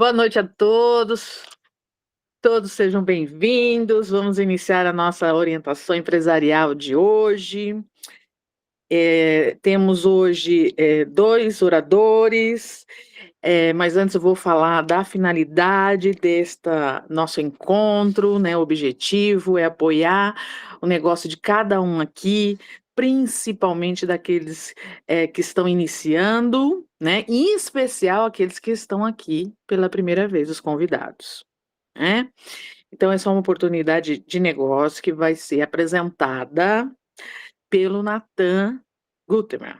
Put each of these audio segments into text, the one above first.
Boa noite a todos. Todos sejam bem-vindos. Vamos iniciar a nossa orientação empresarial de hoje. Temos hoje 2 oradores, mas antes eu vou falar da finalidade desta nosso encontro, né? O objetivo é apoiar o negócio de cada um aqui, principalmente daqueles que estão iniciando, né? Em especial aqueles que estão aqui pela primeira vez, os convidados, né? Então, essa é uma oportunidade de negócio que vai ser apresentada pelo Natan Guterman.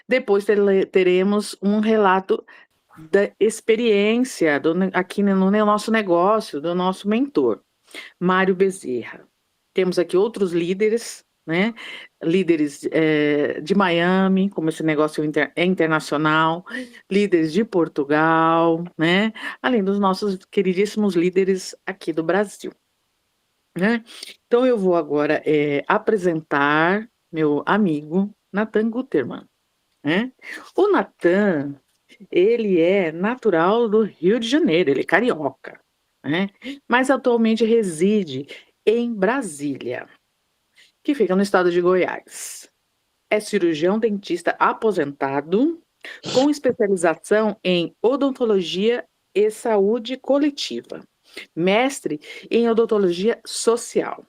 Depois teremos um relato da experiência aqui no nosso negócio, do nosso mentor, Mário Bezerra. Temos aqui outros líderes, né? Líderes de Miami, como esse negócio é internacional, líderes de Portugal, né? Além dos nossos queridíssimos líderes aqui do Brasil, né? Então, eu vou agora apresentar meu amigo Natan Guterman, né? O Natan, ele é natural do Rio de Janeiro, ele é carioca, né? Mas atualmente reside em Brasília, que fica no estado de Goiás. É cirurgião dentista aposentado, com especialização em odontologia e saúde coletiva, mestre em odontologia social.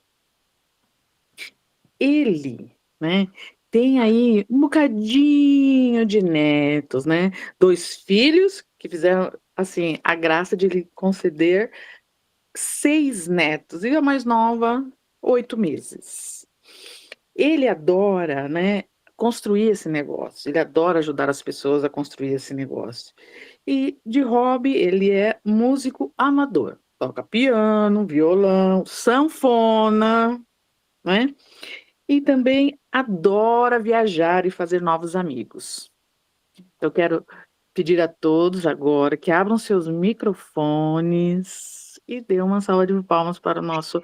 Ele, né, tem aí um bocadinho de netos, né? 2 filhos que fizeram, assim, a graça de lhe conceder 6 netos, e a mais nova, 8 meses. Ele adora, né, construir esse negócio, ele adora ajudar as pessoas a construir esse negócio. E de hobby, ele é músico amador, toca piano, violão, sanfona, né? E também adora viajar e fazer novos amigos. Eu quero pedir a todos agora que abram seus microfones e dê uma salva de palmas para o nosso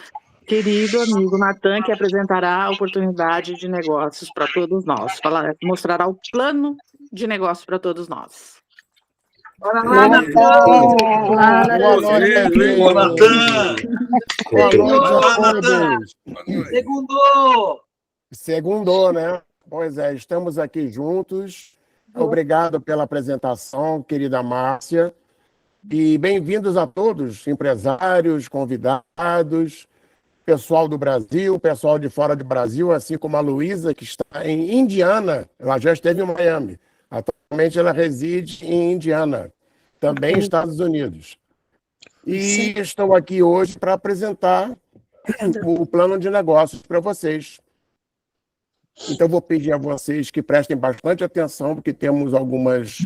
querido amigo Natan, que apresentará a oportunidade de negócios para todos nós. Mostrará o plano de negócios para todos nós. Bora lá, Natan! Boa noite! Boa, Natan! Boa noite a todos! Segundou, né? Pois é, estamos aqui juntos. Obrigado pela apresentação, querida Márcia. E bem-vindos a todos, empresários, convidados, pessoal do Brasil, pessoal de fora do Brasil, assim como a Luísa, que está em Indiana. Ela já esteve em Miami. Atualmente ela reside em Indiana, também Estados Unidos. E estou aqui hoje para apresentar o plano de negócios para vocês. Então, vou pedir a vocês que prestem bastante atenção, porque temos algumas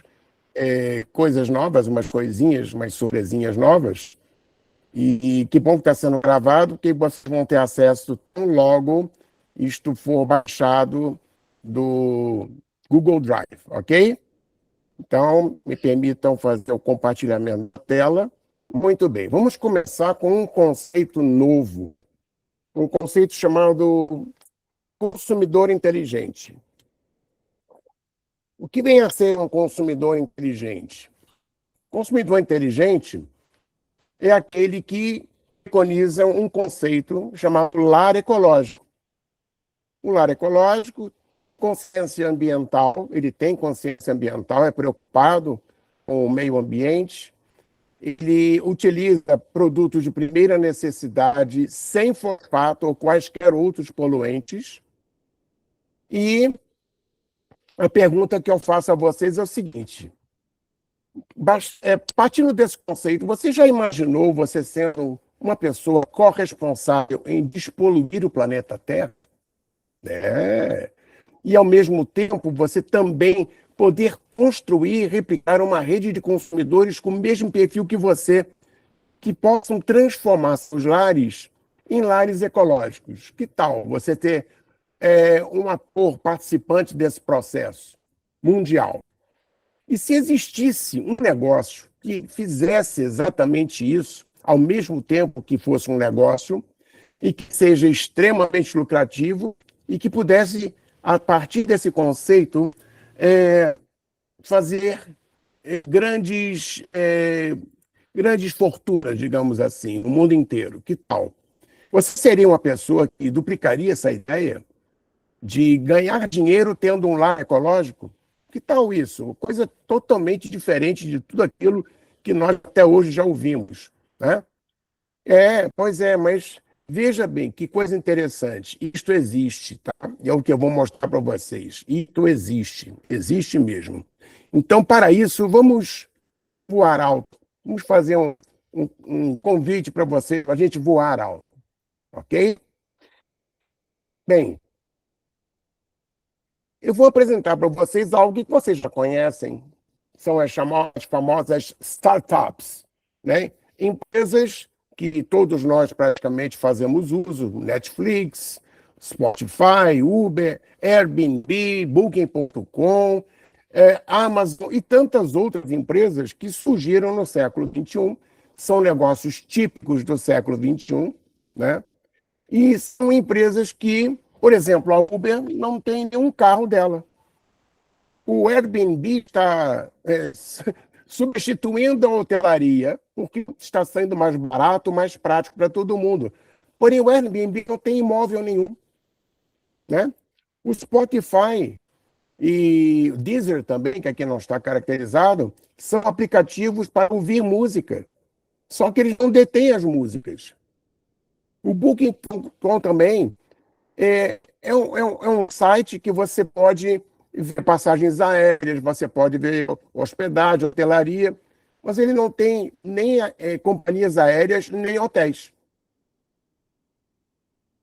coisas novas, umas coisinhas, umas surpresinhas novas. E que bom que está sendo gravado, porque vocês vão ter acesso tão logo isto for baixado do Google Drive, ok? Então, me permitam fazer o compartilhamento da tela. Muito bem, vamos começar com um conceito novo, um conceito chamado consumidor inteligente. O que vem a ser um consumidor inteligente? Consumidor inteligente é aquele que preconiza um conceito chamado lar ecológico. O lar ecológico, consciência ambiental, ele tem consciência ambiental, é preocupado com o meio ambiente, ele utiliza produtos de primeira necessidade sem fosfato ou quaisquer outros poluentes. E a pergunta que eu faço a vocês é o seguinte: partindo desse conceito, você já imaginou você sendo uma pessoa corresponsável em despoluir o planeta Terra? E, ao mesmo tempo, você também poder construir e replicar uma rede de consumidores com o mesmo perfil que você, que possam transformar seus lares em lares ecológicos. Que tal você ter um ator participante desse processo mundial? E se existisse um negócio que fizesse exatamente isso, ao mesmo tempo que fosse um negócio, e que seja extremamente lucrativo, e que pudesse, a partir desse conceito, fazer grandes grandes fortunas, digamos assim, no mundo inteiro. Que tal? Você seria uma pessoa que duplicaria essa ideia de ganhar dinheiro tendo um lar ecológico? Que tal isso? Coisa totalmente diferente de tudo aquilo que nós até hoje já ouvimos, né? Pois é, mas veja bem, que coisa interessante. Isto existe, tá? E é o que eu vou mostrar para vocês. Isto existe, existe mesmo. Então, para isso, vamos voar alto. Vamos fazer um convite para você, para a gente voar alto, ok? Bem, eu vou apresentar para vocês algo que vocês já conhecem. São as chamadas famosas startups, né? Empresas que todos nós praticamente fazemos uso, Netflix, Spotify, Uber, Airbnb, Booking.com, Amazon e tantas outras empresas que surgiram no século XXI, são negócios típicos do século XXI, né? E são empresas que, por exemplo, a Uber não tem nenhum carro dela. O Airbnb está substituindo a hotelaria, porque está sendo mais barato, mais prático para todo mundo. Porém, o Airbnb não tem imóvel nenhum, né? O Spotify e o Deezer também, que aqui não está caracterizado, são aplicativos para ouvir música. Só que eles não detêm as músicas. O Booking.com também é um site que você pode ver passagens aéreas, você pode ver hospedagem, hotelaria, mas ele não tem nem companhias aéreas, nem hotéis.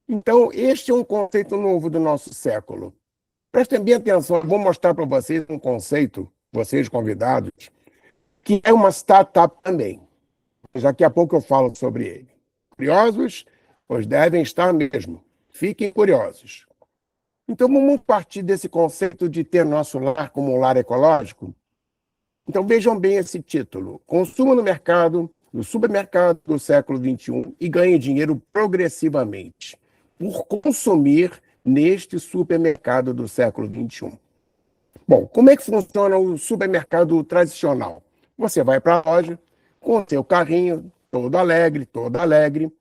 Então, este é um conceito novo do nosso século. Prestem bem atenção, eu vou mostrar para vocês um conceito, vocês convidados, que é uma startup também. Daqui a pouco eu falo sobre ele. Curiosos? Pois devem estar mesmo. Fiquem curiosos. Então, vamos partir desse conceito de ter nosso lar como um lar ecológico? Então, vejam bem esse título. Consuma no mercado, no supermercado do século XXI e ganhe dinheiro progressivamente por consumir neste supermercado do século XXI. Bom, como é que funciona o supermercado tradicional? Você vai para a loja com seu carrinho, todo alegre, toda alegre,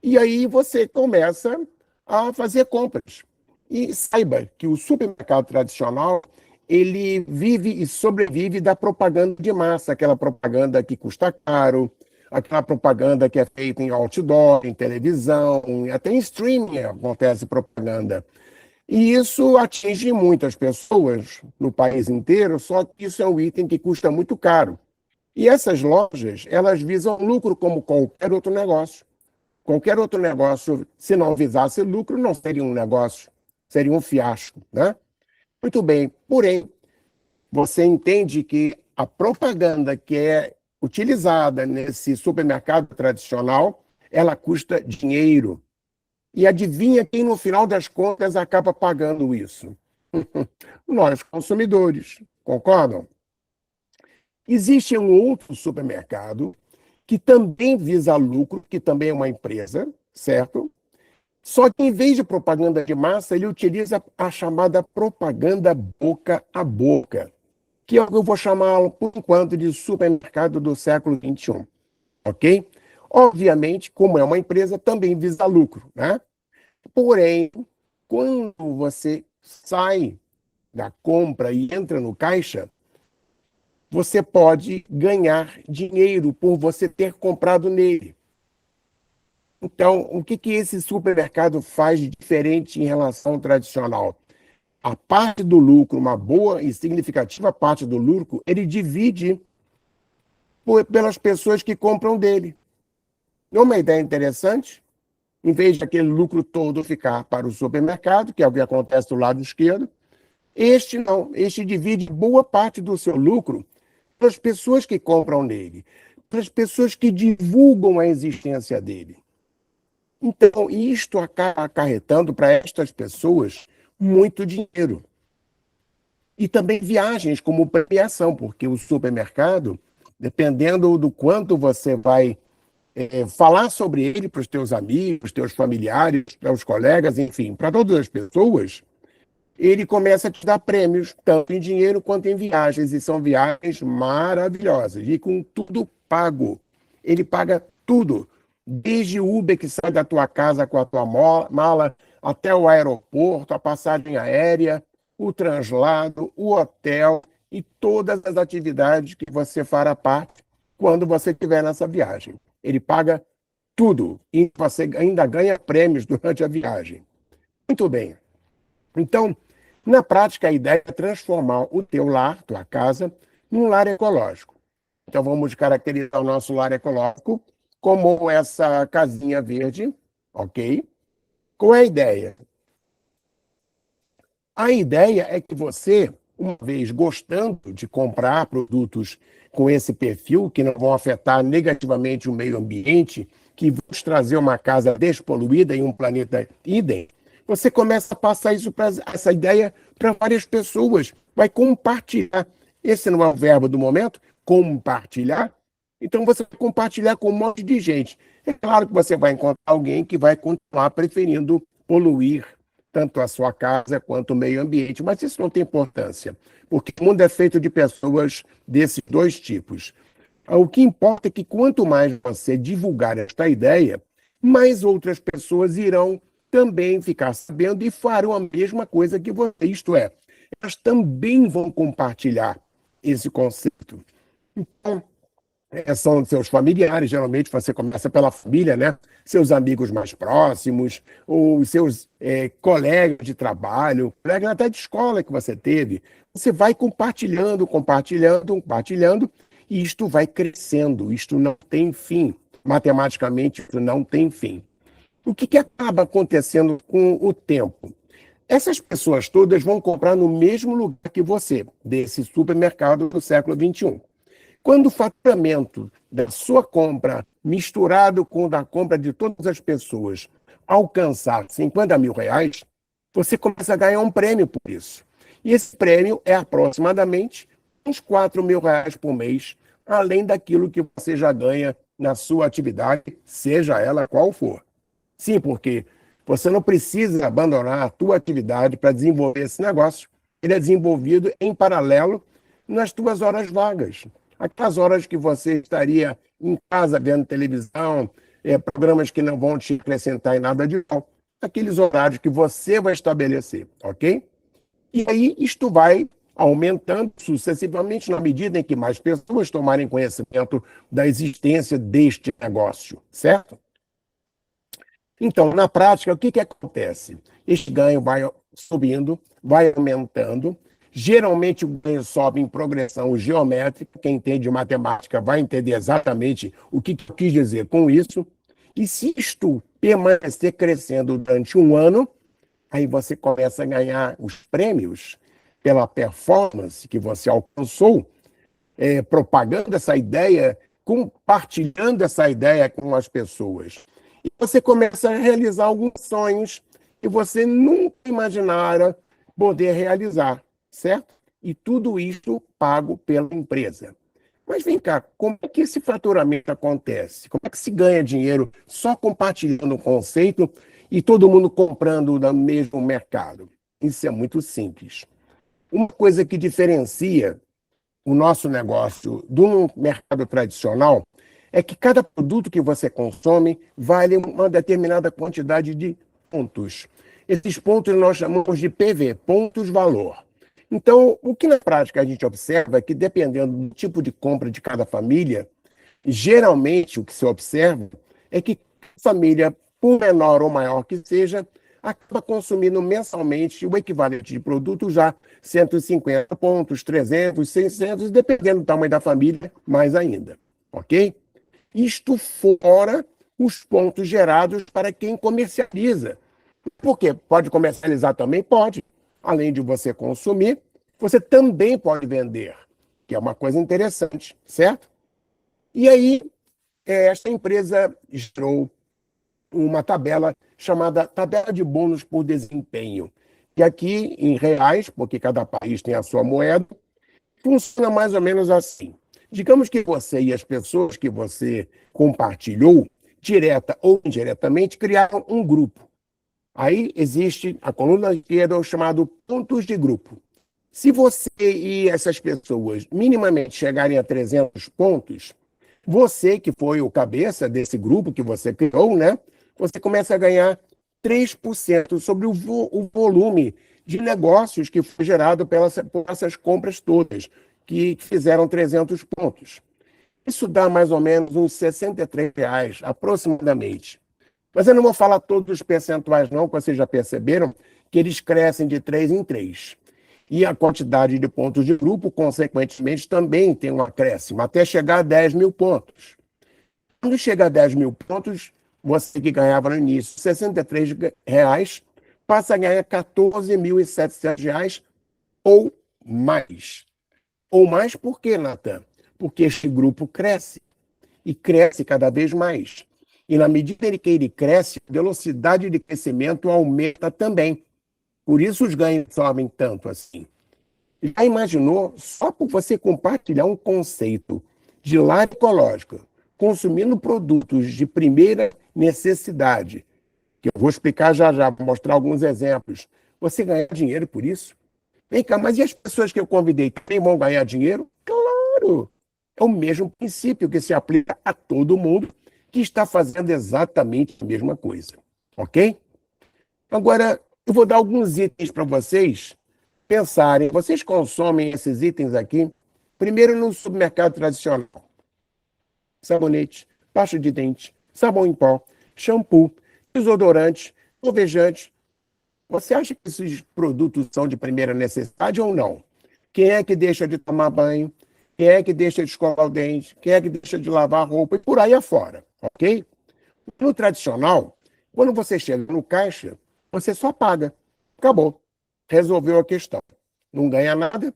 e aí você começa a fazer compras. E saiba que o supermercado tradicional, ele vive e sobrevive da propaganda de massa, aquela propaganda que custa caro, aquela propaganda que é feita em outdoor, em televisão, até em streaming acontece propaganda. E isso atinge muitas pessoas no país inteiro, só que isso é um item que custa muito caro. E essas lojas, elas visam lucro como qualquer outro negócio. Qualquer outro negócio, se não visasse lucro, não seria um negócio, seria um fiasco, né? Muito bem, porém, você entende que a propaganda que é utilizada nesse supermercado tradicional, ela custa dinheiro. E adivinha quem, no final das contas, acaba pagando isso? Nós, consumidores. Concordam? Existe um outro supermercado que também visa lucro, que também é uma empresa, certo? Só que, em vez de propaganda de massa, ele utiliza a chamada propaganda boca a boca, que é o que eu vou chamá-lo, por enquanto, de supermercado do século XXI. Ok? Obviamente, como é uma empresa, também visa lucro, né? Porém, quando você sai da compra e entra no caixa, você pode ganhar dinheiro por você ter comprado nele. Então, o que esse supermercado faz de diferente em relação ao tradicional? A parte do lucro, uma boa e significativa parte do lucro, ele divide pelas pessoas que compram dele. Não é uma ideia interessante? Em vez daquele lucro todo ficar para o supermercado, que é o que acontece do lado esquerdo, este não, este divide boa parte do seu lucro para as pessoas que compram nele, para as pessoas que divulgam a existência dele. Então, isto acaba acarretando para estas pessoas muito dinheiro. E também viagens como premiação, porque o supermercado, dependendo do quanto você vai falar sobre ele para os teus amigos, teus familiares, para os colegas, enfim, para todas as pessoas, ele começa a te dar prêmios, tanto em dinheiro quanto em viagens, e são viagens maravilhosas, e com tudo pago. ele paga tudo, desde o Uber que sai da tua casa com a tua mala, até o aeroporto, a passagem aérea, o translado, o hotel e todas as atividades que você fará parte quando você estiver nessa viagem. Ele paga tudo e você ainda ganha prêmios durante a viagem. Muito bem. Então, na prática, a ideia é transformar o teu lar, tua casa, num lar ecológico. Então, vamos caracterizar o nosso lar ecológico como essa casinha verde, ok? Qual é a ideia? A ideia é que você, uma vez gostando de comprar produtos com esse perfil, que não vão afetar negativamente o meio ambiente, que vão te trazer uma casa despoluída em um planeta idem, você começa a passar essa ideia para várias pessoas, vai compartilhar. Esse não é o verbo do momento? Compartilhar. Então você vai compartilhar com um monte de gente. É claro que você vai encontrar alguém que vai continuar preferindo poluir tanto a sua casa quanto o meio ambiente, mas isso não tem importância, porque o mundo é feito de pessoas desses dois tipos. O que importa é que quanto mais você divulgar esta ideia, mais outras pessoas irão também ficar sabendo e farão a mesma coisa que você, isto é, elas também vão compartilhar esse conceito. Então, são seus familiares, geralmente você começa pela família, né? Seus amigos mais próximos, ou seus colegas de trabalho, colegas até de escola que você teve. Você vai compartilhando, compartilhando, compartilhando, e isto vai crescendo, isto não tem fim. Matematicamente, isso não tem fim. O que acaba acontecendo com o tempo? Essas pessoas todas vão comprar no mesmo lugar que você, desse supermercado do século XXI. Quando o faturamento da sua compra, misturado com o da compra de todas as pessoas, alcançar R$ 50.000, você começa a ganhar um prêmio por isso. E esse prêmio é aproximadamente uns R$ 4.000 por mês, além daquilo que você já ganha na sua atividade, seja ela qual for. Sim, porque você não precisa abandonar a tua atividade para desenvolver esse negócio. Ele é desenvolvido em paralelo nas tuas horas vagas. Aquelas horas que você estaria em casa vendo televisão, programas que não vão te acrescentar em nada de mal. Aqueles horários que você vai estabelecer, ok? E aí isto vai aumentando sucessivamente na medida em que mais pessoas tomarem conhecimento da existência deste negócio, certo? Então, na prática, o que acontece? Este ganho vai subindo, vai aumentando. Geralmente, o ganho sobe em progressão geométrica. Quem entende matemática vai entender exatamente o que eu quis dizer com isso. E se isto permanecer crescendo durante um ano, aí você começa a ganhar os prêmios pela performance que você alcançou, propagando essa ideia, compartilhando essa ideia com as pessoas. E você começa a realizar alguns sonhos que você nunca imaginara poder realizar, certo? E tudo isso pago pela empresa. Mas vem cá, como é que esse faturamento acontece? Como é que se ganha dinheiro só compartilhando o conceito e todo mundo comprando no mesmo mercado? Isso é muito simples. Uma coisa que diferencia o nosso negócio do mercado tradicional é que cada produto que você consome vale uma determinada quantidade de pontos. Esses pontos nós chamamos de PV, pontos-valor. Então, o que na prática a gente observa é que, dependendo do tipo de compra de cada família, geralmente o que se observa é que a família, por menor ou maior que seja, acaba consumindo mensalmente o equivalente de produto já 150 pontos, 300, 600, dependendo do tamanho da família, mais ainda, ok? Isto fora os pontos gerados para quem comercializa. Por quê? Pode comercializar também? Pode. Além de você consumir, você também pode vender, que é uma coisa interessante, certo? E aí, esta empresa gerou uma tabela chamada tabela de bônus por desempenho, que aqui, em reais, porque cada país tem a sua moeda, funciona mais ou menos assim. Digamos que você e as pessoas que você compartilhou, direta ou indiretamente, criaram um grupo. Aí existe a coluna esquerda, chamado pontos de grupo. Se você e essas pessoas minimamente chegarem a 300 pontos, Você, que foi o cabeça desse grupo que você criou, né? Você começa a ganhar 3% sobre o volume de negócios que foi gerado por essas compras todas, que fizeram 300 pontos. Isso dá mais ou menos uns R$ 63, aproximadamente. Mas eu não vou falar todos os percentuais, não, que vocês já perceberam que eles crescem de 3 em 3. E a quantidade de pontos de grupo, consequentemente, também tem um acréscimo, até chegar a 10 mil pontos. Quando chega a 10 mil pontos, você que ganhava no início R$ 63, passa a ganhar R$ 14.700 ou mais. Ou mais por quê, Natan? Porque este grupo cresce, e cresce cada vez mais. E na medida em que ele cresce, a velocidade de crescimento aumenta também. Por isso os ganhos sobem tanto assim. Já imaginou, só por você compartilhar um conceito de lar ecológico, consumindo produtos de primeira necessidade, que eu vou explicar já já, vou mostrar alguns exemplos, você ganhar dinheiro por isso? Vem cá, mas e as pessoas que eu convidei também vão ganhar dinheiro? Claro! É o mesmo princípio que se aplica a todo mundo que está fazendo exatamente a mesma coisa. Ok? Agora, eu vou dar alguns itens para vocês pensarem. Vocês consomem esses itens aqui, primeiro no supermercado tradicional. Sabonete, pasta de dente, sabão em pó, shampoo, desodorante, alvejante. Você acha que esses produtos são de primeira necessidade ou não? Quem é que deixa de tomar banho? Quem é que deixa de escovar o dente? Quem é que deixa de lavar a roupa? E por aí afora, ok? No tradicional, quando você chega no caixa, você só paga. Acabou. Resolveu a questão. Não ganha nada,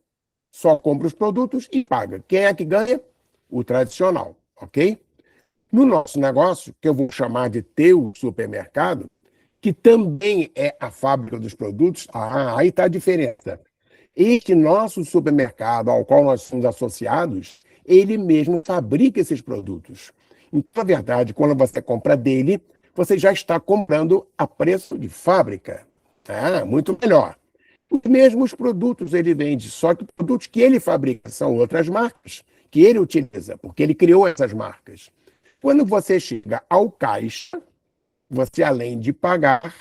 só compra os produtos e paga. Quem é que ganha? O tradicional, ok? No nosso negócio, que eu vou chamar de teu supermercado, que também é a fábrica dos produtos, aí está a diferença. Este nosso supermercado, ao qual nós somos associados, ele mesmo fabrica esses produtos. Então, na verdade, quando você compra dele, você já está comprando a preço de fábrica. Muito melhor. Os mesmos produtos ele vende, só que produtos que ele fabrica são outras marcas, que ele utiliza, porque ele criou essas marcas. Quando você chega ao caixa, você, além de pagar,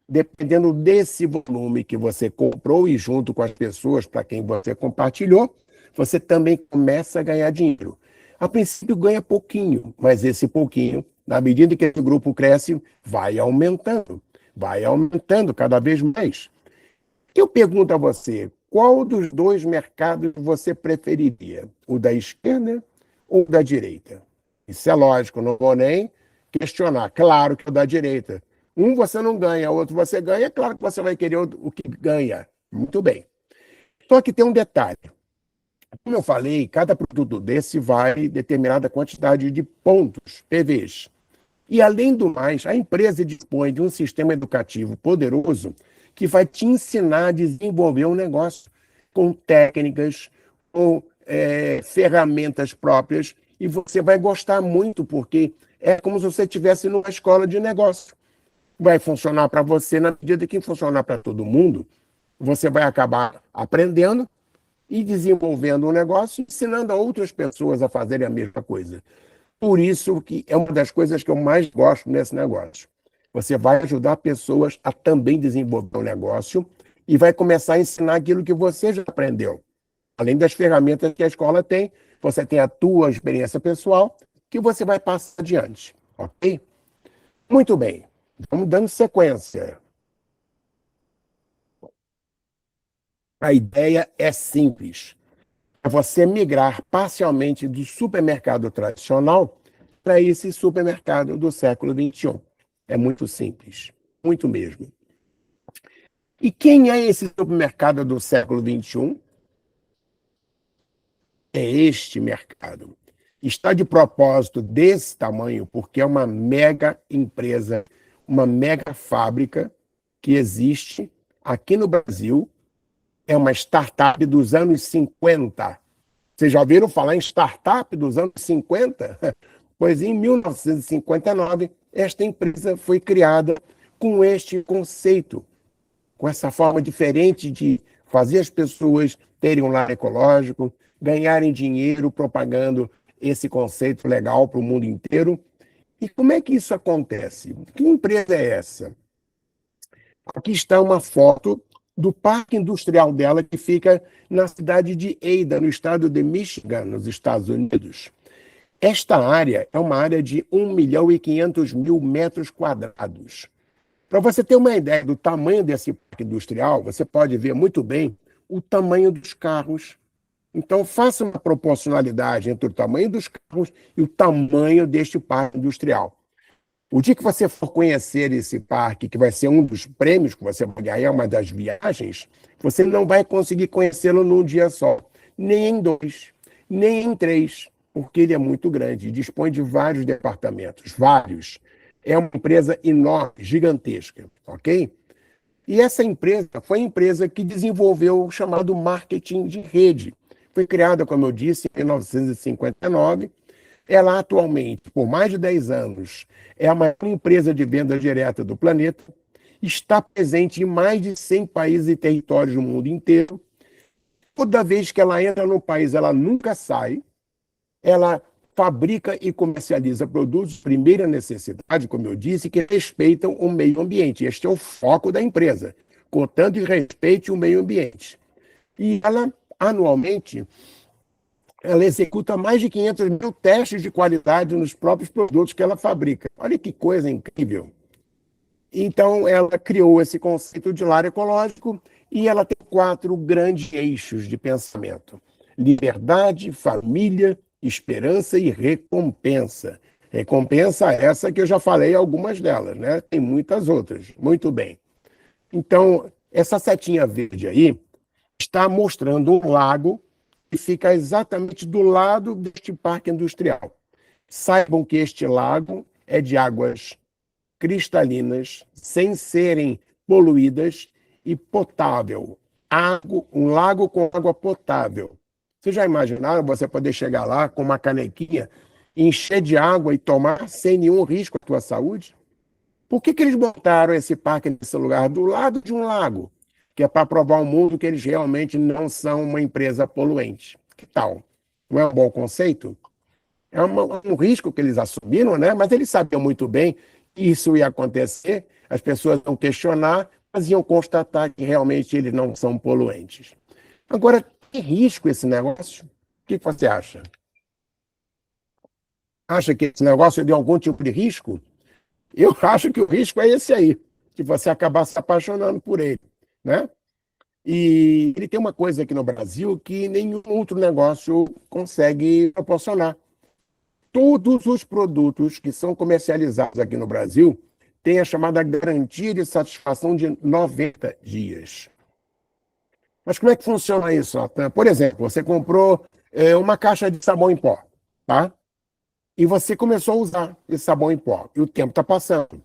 dependendo desse volume que você comprou e junto com as pessoas para quem você compartilhou, você também começa a ganhar dinheiro. A princípio ganha pouquinho, mas esse pouquinho, na medida que esse grupo cresce, vai aumentando cada vez mais. Eu pergunto a você, qual dos dois mercados você preferiria? O da esquerda ou o da direita? Isso é lógico, não vou nem questionar. Claro que o da direita. Um você não ganha, outro você ganha, é claro que você vai querer o que ganha. Muito bem. Só que tem um detalhe. Como eu falei, cada produto desse vale determinada quantidade de pontos, PVs. E, além do mais, a empresa dispõe de um sistema educativo poderoso que vai te ensinar a desenvolver um negócio com técnicas, com ferramentas próprias, e você vai gostar muito, porque é como se você estivesse numa escola de negócio. Vai funcionar para você na medida que funcionar para todo mundo, você vai acabar aprendendo e desenvolvendo um negócio, ensinando a outras pessoas a fazerem a mesma coisa. Por isso que é uma das coisas que eu mais gosto nesse negócio. Você vai ajudar pessoas a também desenvolver um negócio e vai começar a ensinar aquilo que você já aprendeu. Além das ferramentas que a escola tem, você tem a tua experiência pessoal que você vai passar adiante, ok? Muito bem, vamos dando sequência. A ideia é simples. É você migrar parcialmente do supermercado tradicional para esse supermercado do século XXI. É muito simples, muito mesmo. E quem é esse supermercado do século XXI? É este mercado. Está de propósito desse tamanho porque é uma mega empresa, uma mega fábrica que existe aqui no Brasil. É uma startup dos anos 50. Vocês já ouviram falar em startup dos anos 50? Pois em 1959, esta empresa foi criada com este conceito, com essa forma diferente de fazer as pessoas terem um lar ecológico, ganharem dinheiro propagando esse conceito legal para o mundo inteiro. E como é que isso acontece? Que empresa é essa? Aqui está uma foto do parque industrial dela, que fica na cidade de Ada, no estado de Michigan, nos Estados Unidos. Esta área é uma área de 1.500.000 metros quadrados. Para você ter uma ideia do tamanho desse parque industrial, você pode ver muito bem o tamanho dos carros. Então, faça uma proporcionalidade entre o tamanho dos carros e o tamanho deste parque industrial. O dia que você for conhecer esse parque, que vai ser um dos prêmios que você vai ganhar, uma das viagens, você não vai conseguir conhecê-lo num dia só, nem em 2, nem em 3, porque ele é muito grande e dispõe de vários departamentos, vários. É uma empresa enorme, gigantesca, ok? E essa empresa foi a empresa que desenvolveu o chamado marketing de rede. Foi criada, como eu disse, em 1959. Ela atualmente, por mais de 10 anos, é a maior empresa de venda direta do planeta, está presente em mais de 100 países e territórios do mundo inteiro. Toda vez que ela entra no país, ela nunca sai. Ela fabrica e comercializa produtos de primeira necessidade, como eu disse, que respeitam o meio ambiente. Este é o foco da empresa, contanto que respeite o meio ambiente. E ela, anualmente, ela executa mais de 500.000 testes de qualidade nos próprios produtos que ela fabrica. Olha que coisa incrível. Então, ela criou esse conceito de lar ecológico e ela tem 4 grandes eixos de pensamento: liberdade, família, esperança e recompensa. Recompensa essa que eu já falei algumas delas, né? Tem muitas outras. Muito bem. Então, essa setinha verde aí está mostrando um lago que fica exatamente do lado deste parque industrial. Saibam que este lago é de águas cristalinas, sem serem poluídas e potável. Um lago com água potável. Vocês já imaginaram você poder chegar lá com uma canequinha, encher de água e tomar sem nenhum risco à tua saúde? Por que eles botaram esse parque nesse lugar, do lado de um lago? Que é para provar ao mundo que eles realmente não são uma empresa poluente. Que tal? Não é um bom conceito? É um risco que eles assumiram, né? Mas eles sabiam muito bem que isso ia acontecer, as pessoas iam questionar, mas iam constatar que realmente eles não são poluentes. Agora, tem risco esse negócio? O que você acha? Acha que esse negócio tem algum tipo de risco? Eu acho que o risco é esse aí, de você acabar se apaixonando por ele, né? E ele tem uma coisa aqui no Brasil que nenhum outro negócio consegue proporcionar. Todos os produtos que são comercializados aqui no Brasil têm a chamada garantia de satisfação de 90 dias. Mas como é que funciona isso, Natan? Por exemplo, você comprou uma caixa de sabão em pó, tá? E você começou a usar esse sabão em pó, e o tempo está passando.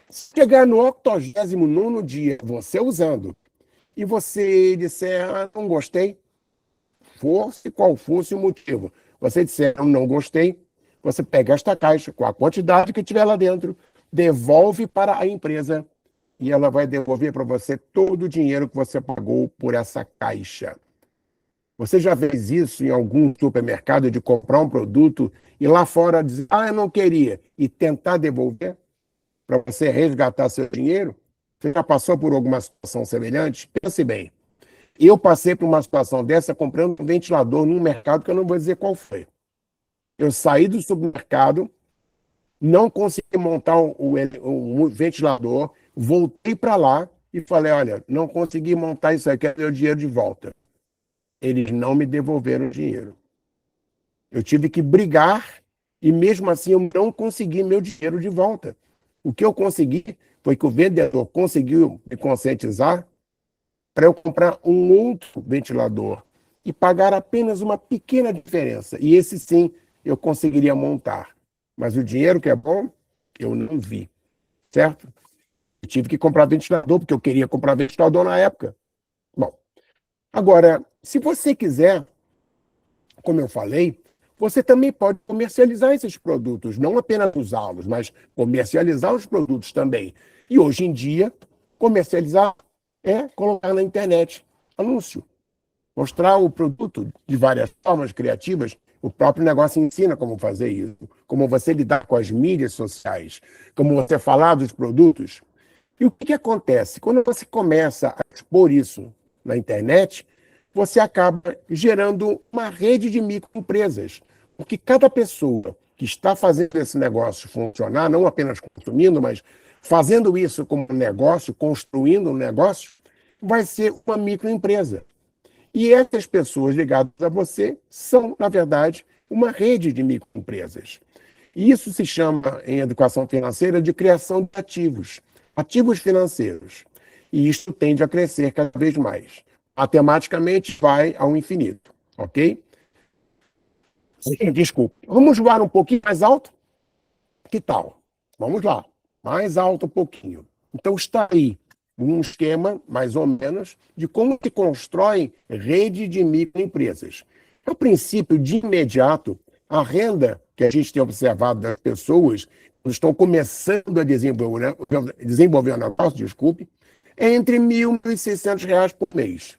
Se chegar no 89º dia, você usando, e você disser, não gostei, fosse qual fosse o motivo, você disser, não gostei, você pega esta caixa com a quantidade que tiver lá dentro, devolve para a empresa e ela vai devolver para você todo o dinheiro que você pagou por essa caixa. Você já fez isso em algum supermercado de comprar um produto e lá fora dizer, eu não queria, e tentar devolver para você resgatar seu dinheiro? Você já passou por alguma situação semelhante? Pense bem. Eu passei por uma situação dessa comprando um ventilador num mercado que eu não vou dizer qual foi. Eu saí do supermercado, não consegui montar o ventilador, voltei para lá e falei, olha, não consegui montar isso aqui, quero meu dinheiro de volta. Eles não me devolveram o dinheiro. Eu tive que brigar e mesmo assim eu não consegui meu dinheiro de volta. O que eu consegui foi que o vendedor conseguiu me conscientizar para eu comprar um outro ventilador e pagar apenas uma pequena diferença. E esse sim eu conseguiria montar. Mas o dinheiro que é bom, eu não vi. Certo? Eu tive que comprar ventilador, porque eu queria comprar ventilador na época. Bom, agora, se você quiser, como eu falei, você também pode comercializar esses produtos, não apenas usá-los, mas comercializar os produtos também. E hoje em dia, comercializar é colocar na internet anúncio. Mostrar o produto de várias formas criativas, O próprio negócio ensina como fazer isso, como você lidar com as mídias sociais, como você falar dos produtos. E o que acontece? Quando você começa a expor isso na internet, você acaba gerando uma rede de microempresas, porque cada pessoa que está fazendo esse negócio funcionar, não apenas consumindo, mas fazendo isso como um negócio, construindo um negócio, vai ser uma microempresa. E essas pessoas ligadas a você são, na verdade, uma rede de microempresas. E isso se chama, em educação financeira, de criação de ativos, ativos financeiros. E isso tende a crescer cada vez mais. Matematicamente, vai ao infinito, ok? Desculpe. Vamos voar um pouquinho mais alto? Que tal? Vamos lá. Mais alto um pouquinho. Então, está aí um esquema, mais ou menos, de como se constrói rede de microempresas. A princípio, de imediato, a renda que a gente tem observado das pessoas que estão começando a desenvolver o negócio, desculpe, é entre R$ 1.000 e R$ 1.600 por mês.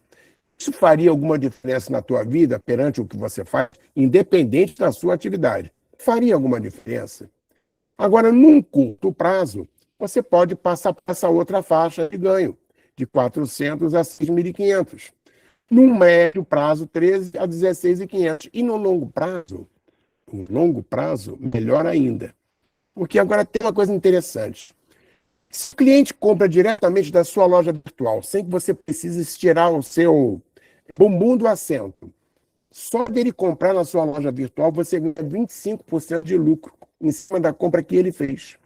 Isso faria alguma diferença na tua vida perante o que você faz, independente da sua atividade? Faria alguma diferença? Agora, num curto prazo, você pode passar para essa outra faixa de ganho, de 400 a 6.500. Num médio prazo, 13 a 16.500. E no longo prazo, melhor ainda. Porque agora tem uma coisa interessante. Se o cliente compra diretamente da sua loja virtual, sem que você precise tirar o seu bumbum do assento, só dele comprar na sua loja virtual, você ganha 25% de lucro em cima da compra que ele fez.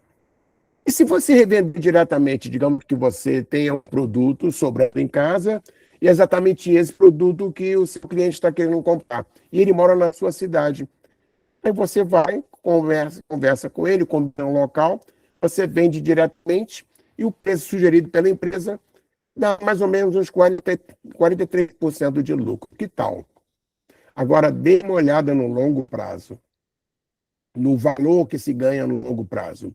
E se você revender diretamente, digamos que você tenha um produto sobrando em casa, e é exatamente esse produto que o seu cliente está querendo comprar, e ele mora na sua cidade. Aí você vai, conversa com ele, combina um local, você vende diretamente, e o preço sugerido pela empresa dá mais ou menos uns 43% de lucro. Que tal? Agora, dê uma olhada no longo prazo, no valor que se ganha no longo prazo.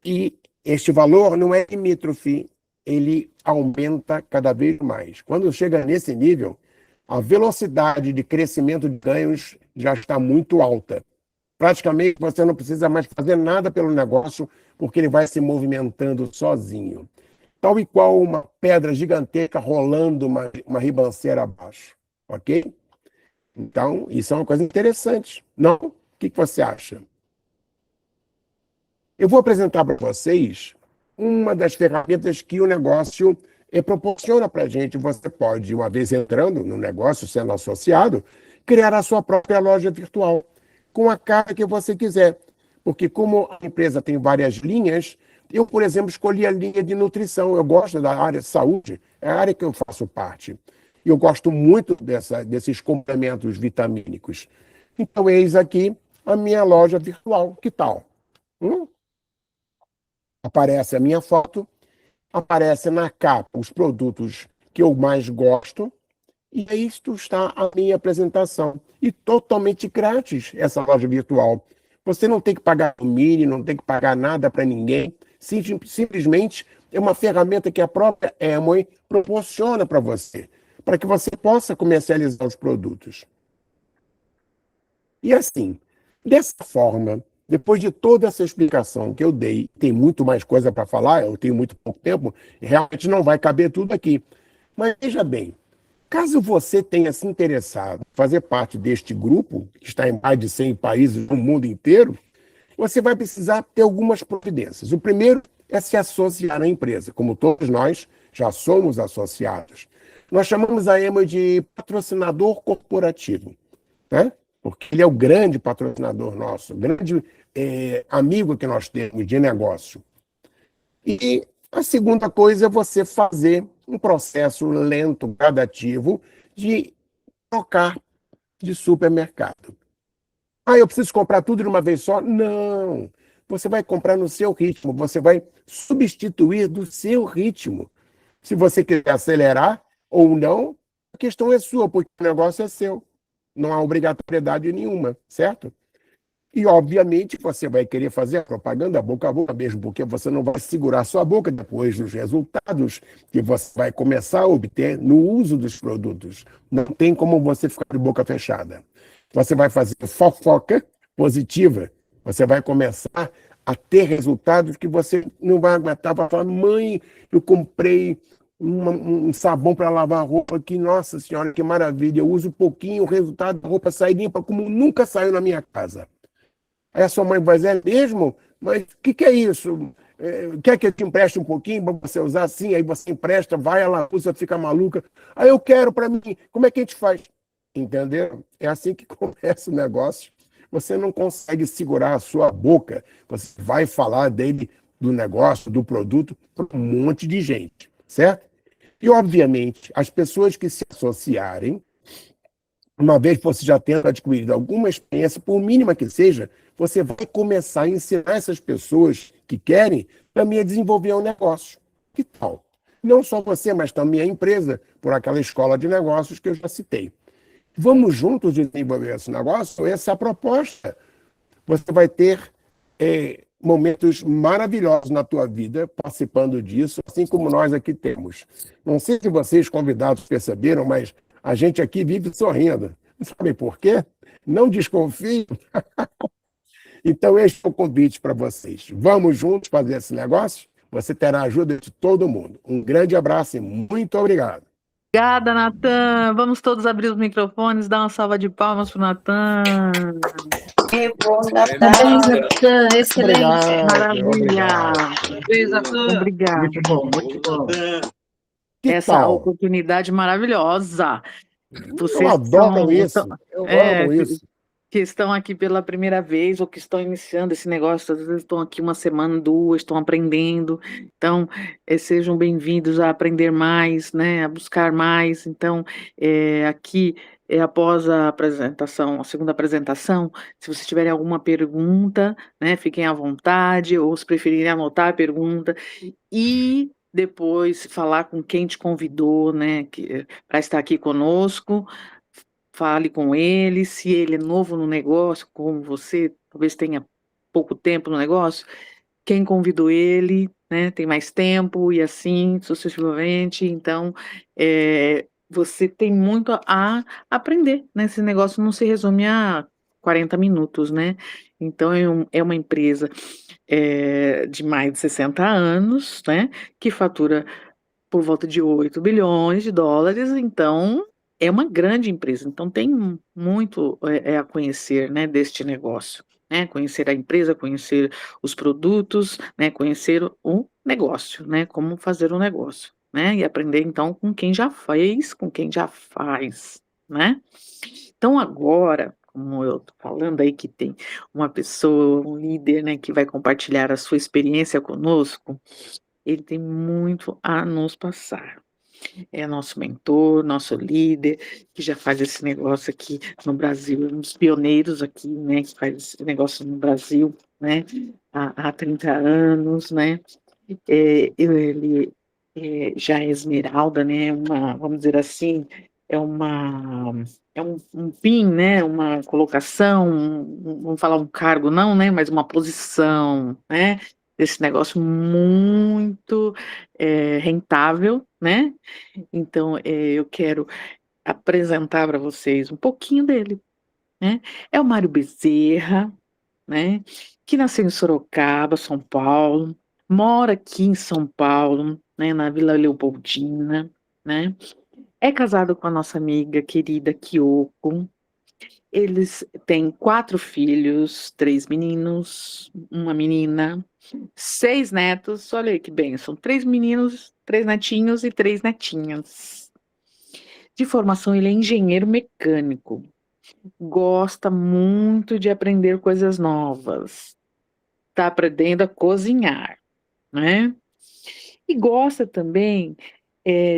E este valor não é limítrofe, ele aumenta cada vez mais. Quando chega nesse nível, a velocidade de crescimento de ganhos já está muito alta. Praticamente você não precisa mais fazer nada pelo negócio, porque ele vai se movimentando sozinho. Tal e qual uma pedra gigantesca rolando uma ribanceira abaixo. Ok? Então, isso é uma coisa interessante. Não? O que você acha? Eu vou apresentar para vocês uma das ferramentas que o negócio proporciona para a gente. Você pode, uma vez entrando no negócio, sendo associado, criar a sua própria loja virtual, com a cara que você quiser. Porque como a empresa tem várias linhas, eu, por exemplo, escolhi a linha de nutrição. Eu gosto da área de saúde, é a área que eu faço parte. E eu gosto muito desses complementos vitamínicos. Então, eis aqui a minha loja virtual. Que tal? Aparece a minha foto, aparece na capa os produtos que eu mais gosto, e aí está a minha apresentação. E totalmente grátis essa loja virtual. Você não tem que pagar o mínimo, não tem que pagar nada para ninguém. Simplesmente é uma ferramenta que a própria Amway proporciona para você, para que você possa comercializar os produtos. E assim, dessa forma, depois de toda essa explicação que eu dei, tem muito mais coisa para falar, eu tenho muito pouco tempo, realmente não vai caber tudo aqui. Mas veja bem, caso você tenha se interessado em fazer parte deste grupo, que está em mais de 100 países no mundo inteiro, você vai precisar ter algumas providências. O primeiro é se associar à empresa. Como todos nós já somos associados. Nós chamamos a Amway de patrocinador corporativo, né? Porque ele é o grande patrocinador nosso, o grande amigo que nós temos de negócio. E a segunda coisa é você fazer um processo lento, gradativo, de trocar de supermercado. Ah, eu preciso comprar tudo de uma vez só? Não. Você vai comprar no seu ritmo, você vai substituir do seu ritmo. Se você quiser acelerar ou não, a questão é sua, porque o negócio é seu. Não há obrigatoriedade nenhuma, certo? E, obviamente, você vai querer fazer a propaganda boca a boca mesmo, porque você não vai segurar sua boca depois dos resultados que você vai começar a obter no uso dos produtos. Não tem como você ficar de boca fechada. você vai fazer fofoca positiva, você vai começar a ter resultados que você não vai aguentar para falar, mãe, eu comprei um sabão para lavar a roupa, que, nossa senhora, que maravilha, eu uso pouquinho, o resultado da roupa sai limpa como nunca saiu na minha casa. Aí a sua mãe vai dizer, é mesmo? Mas o que é isso? Quer que eu te empreste um pouquinho para você usar assim? Aí você empresta, vai, ela usa, fica maluca. Aí eu quero para mim. Como é que a gente faz? Entendeu? É assim que começa o negócio. Você não consegue segurar a sua boca. Você vai falar dele, do negócio, do produto, para um monte de gente, certo? E, obviamente, as pessoas que se associarem, uma vez que você já tenha adquirido alguma experiência, por mínima que seja, você vai começar a ensinar essas pessoas que querem também a desenvolver um negócio. Que tal? Não só você, mas também a empresa, por aquela escola de negócios que eu já citei. Vamos juntos desenvolver esse negócio? Essa é a proposta. Você vai ter momentos maravilhosos na tua vida participando disso, assim como nós aqui temos. Não sei se vocês, convidados, perceberam, mas a gente aqui vive sorrindo. Sabem por quê? Não desconfiem. Então, este é o convite para vocês. Vamos juntos fazer esse negócio? Você terá a ajuda de todo mundo. Um grande abraço e muito obrigado. Obrigada, Natan. Vamos todos abrir os microfones, dar uma salva de palmas para o Natan. Parabéns, Natan, excelente. Maravilha. Beijo, Natan. Obrigada. Muito bom, muito bom. Que Essa tal? oportunidade maravilhosa. Eu Vocês adoro isso. Eu amo que isso. estão aqui pela primeira vez ou que estão iniciando esse negócio, às vezes estão aqui uma semana, duas, estão aprendendo. Então, sejam bem-vindos a aprender mais, né, a buscar mais. Então, aqui, após a apresentação, a segunda apresentação, se vocês tiverem alguma pergunta, né, fiquem à vontade, ou se preferirem anotar a pergunta, e depois falar com quem te convidou, né, para estar aqui conosco. Fale com ele, se ele é novo no negócio, como você, talvez tenha pouco tempo no negócio, quem convidou ele, né, tem mais tempo e assim sucessivamente. Então, você tem muito a aprender, né? Esse negócio não se resume a 40 minutos, né? Então, é uma empresa de mais de 60 anos, né, que fatura por volta de 8 bilhões de dólares, então é uma grande empresa, então tem muito a conhecer, né, deste negócio, né, conhecer a empresa, conhecer os produtos, né, conhecer o negócio, né, como fazer o negócio, né, e aprender então com quem já fez, com quem já faz, né. Então agora, como eu tô falando aí que tem uma pessoa, um líder, né, que vai compartilhar a sua experiência conosco, ele tem muito a nos passar. É nosso mentor, nosso líder, que já faz esse negócio aqui no Brasil, é um dos pioneiros aqui, né, que faz esse negócio no Brasil, né, há 30 anos, né. Ele já é esmeralda, né, vamos dizer assim, é uma é um PIN, né, uma colocação, vamos falar um cargo não, né, mas uma posição, né, desse negócio muito, rentável, né. Então, eu quero apresentar para vocês um pouquinho dele, né. É o Mário Bezerra, né, que nasceu em Sorocaba, São Paulo, mora aqui em São Paulo, né, na Vila Leopoldina, né. É casado com a nossa amiga querida Kyoko. Eles têm 4 filhos, 3 meninos, uma menina, 6 netos, olha aí que bênção, 3 meninos, 3 netinhos e 3 netinhas. De formação, ele é engenheiro mecânico, gosta muito de aprender coisas novas, está aprendendo a cozinhar, né. E gosta também,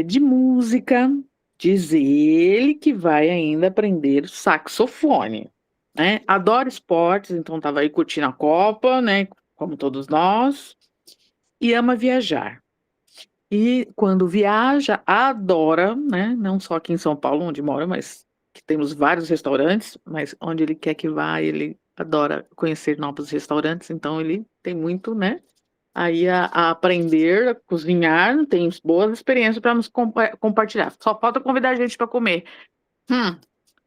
de música, diz ele que vai ainda aprender saxofone, né. Adora esportes, então estava aí curtindo a Copa, né, como todos nós, e ama viajar. E quando viaja, adora, né, não só aqui em São Paulo, onde mora, mas que temos vários restaurantes, mas onde ele quer que vá, ele adora conhecer novos restaurantes, então ele tem muito, né, aí a aprender a cozinhar, tem boas experiências para nos compartilhar. Só falta convidar a gente para comer. Hum.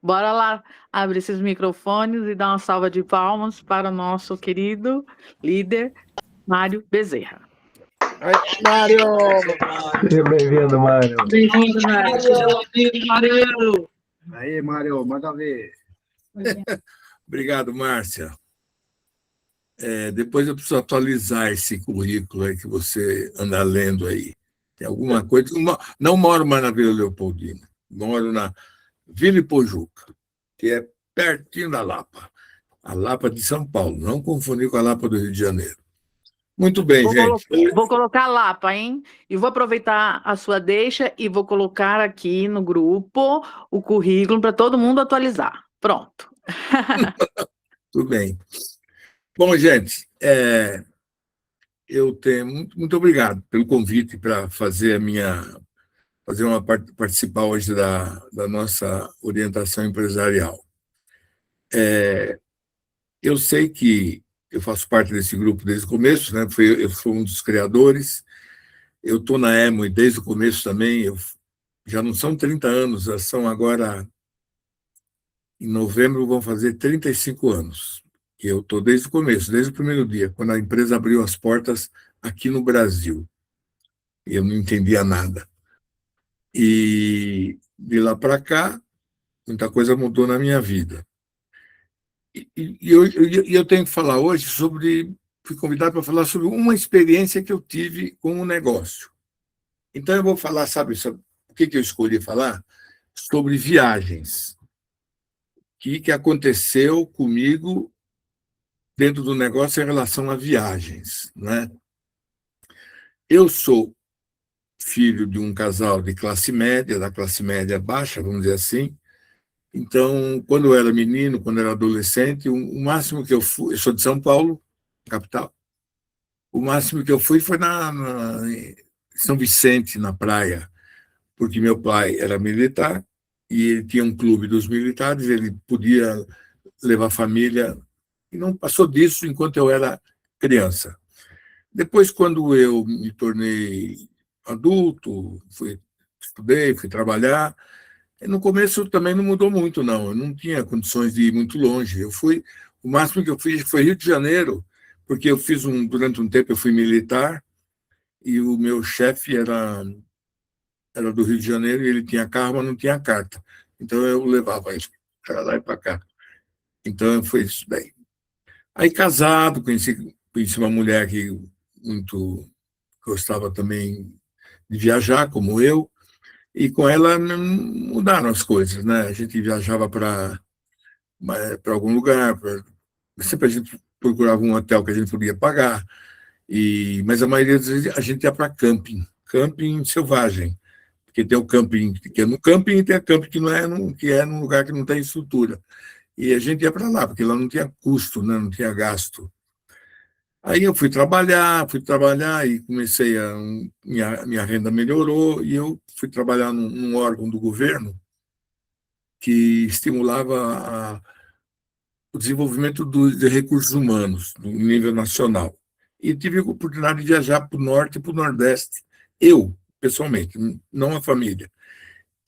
Bora lá abrir esses microfones e dar uma salva de palmas para o nosso querido líder, Mário Bezerra. Aí, Mário! Seja bem-vindo, Mário. Bem-vindo, Mário. Mário! Aí, Mário, manda ver. Obrigado, Márcia. Depois eu preciso atualizar esse currículo aí que você anda lendo aí. Tem alguma coisa. Não moro mais na Vila Leopoldina, moro na Vila Ipojuca, que é pertinho da Lapa. A Lapa de São Paulo, não confundir com a Lapa do Rio de Janeiro. Muito bem, gente. Vou colocar Lapa, hein? E vou aproveitar a sua deixa e vou colocar aqui no grupo o currículo para todo mundo atualizar. Pronto. Tudo bem. Bom, gente, eu tenho muito obrigado pelo convite para participar hoje da nossa orientação empresarial. Eu sei que eu faço parte desse grupo desde o começo, né? Eu fui um dos criadores. Eu estou na Amway desde o começo também. Já não são 30 anos, já são agora, em novembro, vão fazer 35 anos. E eu estou desde o começo, desde o primeiro dia, quando a empresa abriu as portas aqui no Brasil. Eu não entendia nada. E de lá para cá, muita coisa mudou na minha vida. Eu tenho que falar hoje fui convidado para falar sobre uma experiência que eu tive com o negócio. Então, eu vou falar, sabe o que eu escolhi falar? Sobre viagens. O que aconteceu comigo dentro do negócio em relação a viagens, né? Eu sou filho de um casal de classe média, da classe média baixa, vamos dizer assim. Então, quando eu era menino, quando eu era adolescente, o máximo que eu fui... Eu sou de São Paulo, capital. O máximo que eu fui foi em São Vicente, na praia, porque meu pai era militar e ele tinha um clube dos militares, ele podia levar a família, e não passou disso enquanto eu era criança. Depois, quando eu me tornei adulto, estudei, fui trabalhar, no começo também não mudou muito, não. Eu não tinha condições de ir muito longe. O máximo que eu fiz foi Rio de Janeiro, porque durante um tempo eu fui militar e o meu chefe era do Rio de Janeiro e ele tinha carro, mas não tinha carta. Então eu levava ele para lá e para cá. Então foi isso daí. Aí casado, conheci uma mulher que muito gostava também de viajar, como eu, e com ela mudaram as coisas, né? A gente viajava para algum lugar, sempre a gente procurava um hotel que a gente podia pagar, mas a maioria das vezes a gente ia para camping selvagem, porque tem o camping que é no camping e tem a camping que é num lugar que não tem estrutura. E a gente ia para lá, porque lá não tinha custo, né? Não tinha gasto. Aí eu fui trabalhar e comecei minha renda melhorou e eu fui trabalhar num órgão do governo que estimulava o desenvolvimento de recursos humanos no nível nacional. E tive a oportunidade de viajar para o norte e para o nordeste, eu, pessoalmente, não a família.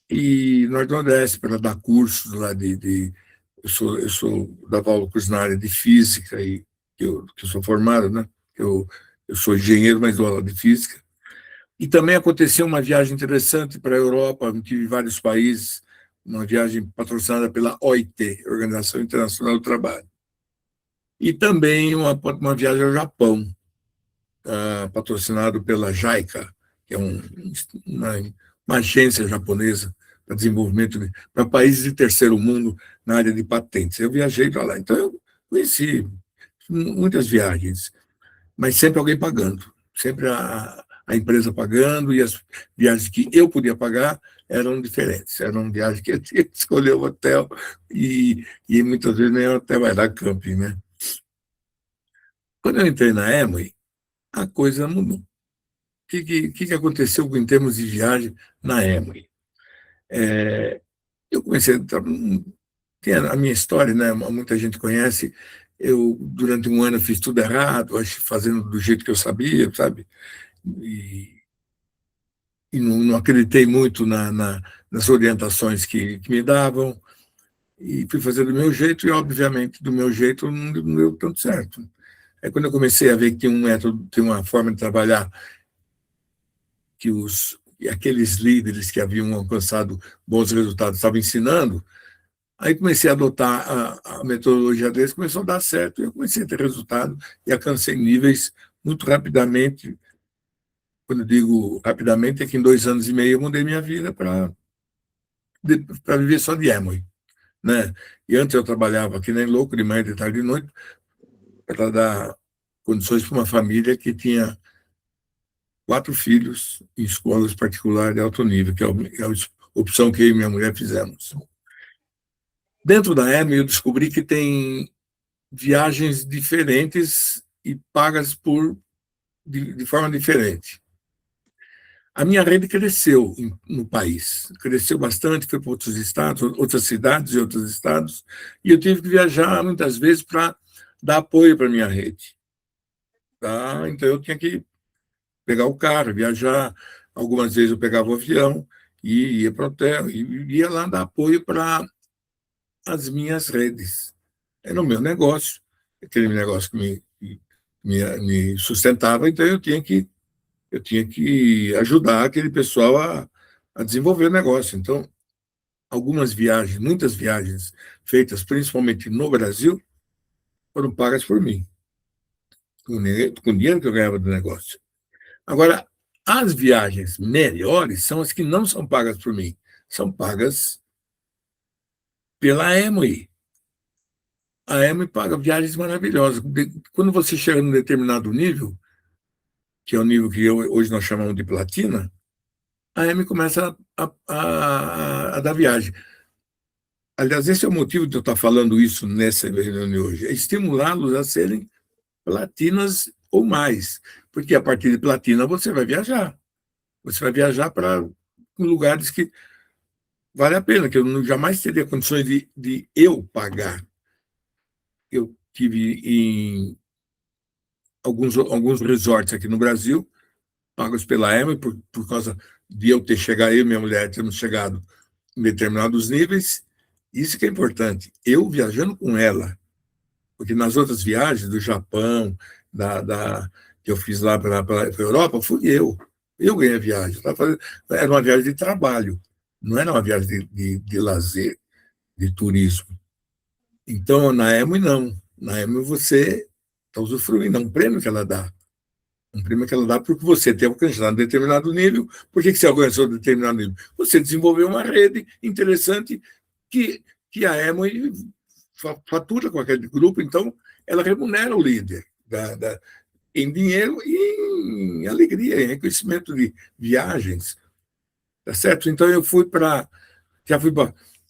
E Norte-Nordeste, para dar cursos lá eu dava aula na área de física, e que eu sou formado, né? Eu sou engenheiro, mas dou aula de física. E também aconteceu uma viagem interessante para a Europa, eu tive vários países, uma viagem patrocinada pela OIT, Organização Internacional do Trabalho. E também uma viagem ao Japão, patrocinado pela JICA, que é uma agência japonesa para desenvolvimento para países de terceiro mundo na área de patentes. Eu viajei para lá, então eu conheci muitas viagens, mas sempre alguém pagando, sempre a empresa pagando, e as viagens que eu podia pagar eram diferentes, eram viagens que eu tinha que escolher o hotel, e muitas vezes nem o hotel era camping, né? Quando eu entrei na Amway, a coisa mudou. O que aconteceu em termos de viagem na Amway? Eu comecei tem a minha história, né? Muita gente conhece. Eu, durante um ano, fiz tudo errado, fazendo do jeito que eu sabia, sabe? E não acreditei muito nas orientações que me davam. e fui fazer do meu jeito, e, obviamente, do meu jeito não deu tanto certo. É quando eu comecei a ver que tem um método, tem uma forma de trabalhar que aqueles líderes que haviam alcançado bons resultados estavam ensinando, aí comecei a adotar a metodologia deles, começou a dar certo, e eu comecei a ter resultado e alcancei níveis muito rapidamente. Quando eu digo rapidamente, é que em 2 anos e meio eu mudei minha vida para viver só de Amway, né? E antes eu trabalhava aqui nem louco, de manhã, de tarde e de noite, para dar condições para uma família que tinha 4 filhos em escolas particulares de alto nível, que é a opção que eu e minha mulher fizemos. Dentro da Amway eu descobri que tem viagens diferentes e pagas de forma diferente. A minha rede cresceu no país, cresceu bastante, foi para outros estados, outras cidades e outros estados, e eu tive que viajar muitas vezes para dar apoio para a minha rede. Tá? Então eu tinha que pegar o carro, viajar, algumas vezes eu pegava o avião e ia para o hotel, e ia lá dar apoio para as minhas redes. Era o meu negócio, aquele negócio que me sustentava, então eu tinha que ajudar aquele pessoal a desenvolver o negócio. Então, algumas viagens, muitas viagens feitas principalmente no Brasil, foram pagas por mim, com o dinheiro que eu ganhava do negócio. Agora, as viagens melhores são as que não são pagas por mim, são pagas pela Amway. A Amway paga viagens maravilhosas. Quando você chega num determinado nível, que é o nível que hoje nós chamamos de platina, a Amway começa a dar viagem. Aliás, esse é o motivo de eu estar falando isso nessa reunião de hoje, é estimulá-los a serem platinas ou mais, porque a partir de platina você vai viajar. Você vai viajar para lugares que vale a pena, que eu jamais teria condições de eu pagar. Eu tive em alguns resorts aqui no Brasil, pagos pela Amway, por causa de eu e minha mulher termos chegado em determinados níveis. Isso que é importante, eu viajando com ela, porque nas outras viagens do Japão, que eu fiz lá para a Europa, fui eu ganhei a viagem. Era uma viagem de trabalho, não era uma viagem de lazer, de turismo. Então, na Amway, não. Na Amway, você está usufruindo, é um prêmio que ela dá. Um prêmio que ela dá porque você tem alcançado um determinado nível. Por que você alcançou um determinado nível? Você desenvolveu uma rede interessante que a Amway fatura com aquele grupo, então ela remunera o líder em dinheiro e em alegria, em reconhecimento de viagens. Tá certo? Então eu já fui para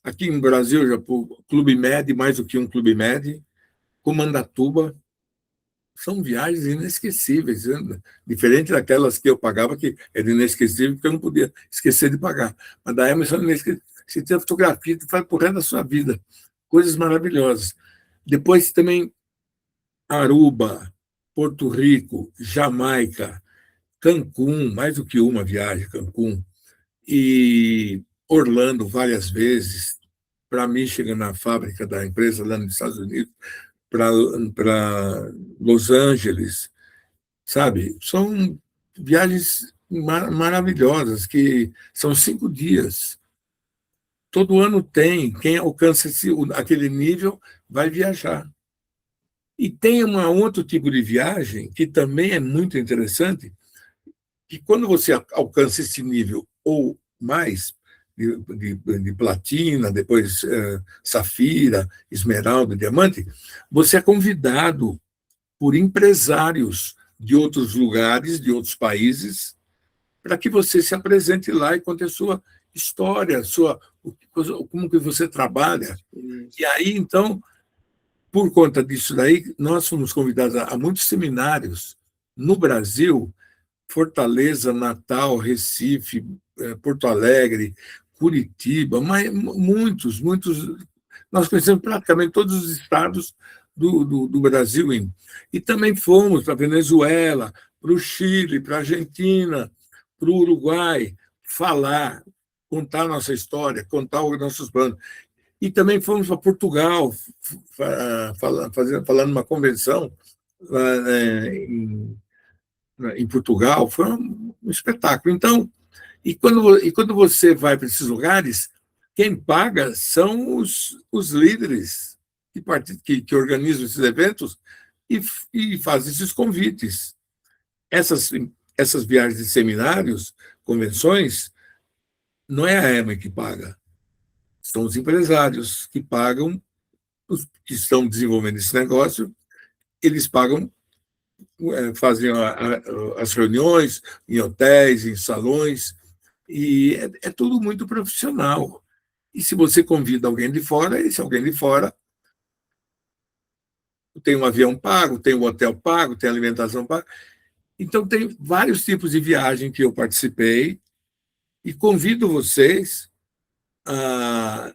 aqui no Brasil, já para o Clube Med, mais do que um Clube Med, Comandatuba. São viagens inesquecíveis, né? Diferente daquelas que eu pagava, que era inesquecível, porque eu não podia esquecer de pagar. Mas da Amazon são inesquecíveis. Você tem a fotografia, tu faz por resto da sua vida. Coisas maravilhosas. Depois também Aruba, Porto Rico, Jamaica, Cancún, mais do que uma viagem, Cancún, e Orlando várias vezes, para Michigan, na fábrica da empresa lá nos Estados Unidos, para Los Angeles, sabe? São viagens maravilhosas, que são 5 dias. Todo ano tem, quem alcança aquele nível vai viajar. E tem um outro tipo de viagem que também é muito interessante, que quando você alcança esse nível ou mais, de platina, depois safira, esmeralda, diamante, você é convidado por empresários de outros lugares, de outros países, para que você se apresente lá e conte a sua história, como que você trabalha. E aí, então, por conta disso daí, nós fomos convidados a muitos seminários no Brasil, Fortaleza, Natal, Recife, Porto Alegre, Curitiba, mas muitos. Nós conhecemos praticamente todos os estados do Brasil. E também fomos para a Venezuela, para o Chile, para a Argentina, para o Uruguai, contar a nossa história, contar os nossos planos. E também fomos para Portugal, falando uma convenção lá, em Portugal. Foi um espetáculo. Então, quando você vai para esses lugares, quem paga são os líderes que organizam esses eventos e fazem esses convites. Essas viagens de seminários, convenções, não é a EMA que paga, são os empresários que pagam, os que estão desenvolvendo esse negócio, eles pagam, fazem as reuniões em hotéis, em salões, e é tudo muito profissional. E se você convida alguém de fora, esse alguém de fora tem um avião pago, tem um hotel pago, tem alimentação paga. Então, tem vários tipos de viagem que eu participei e convido vocês a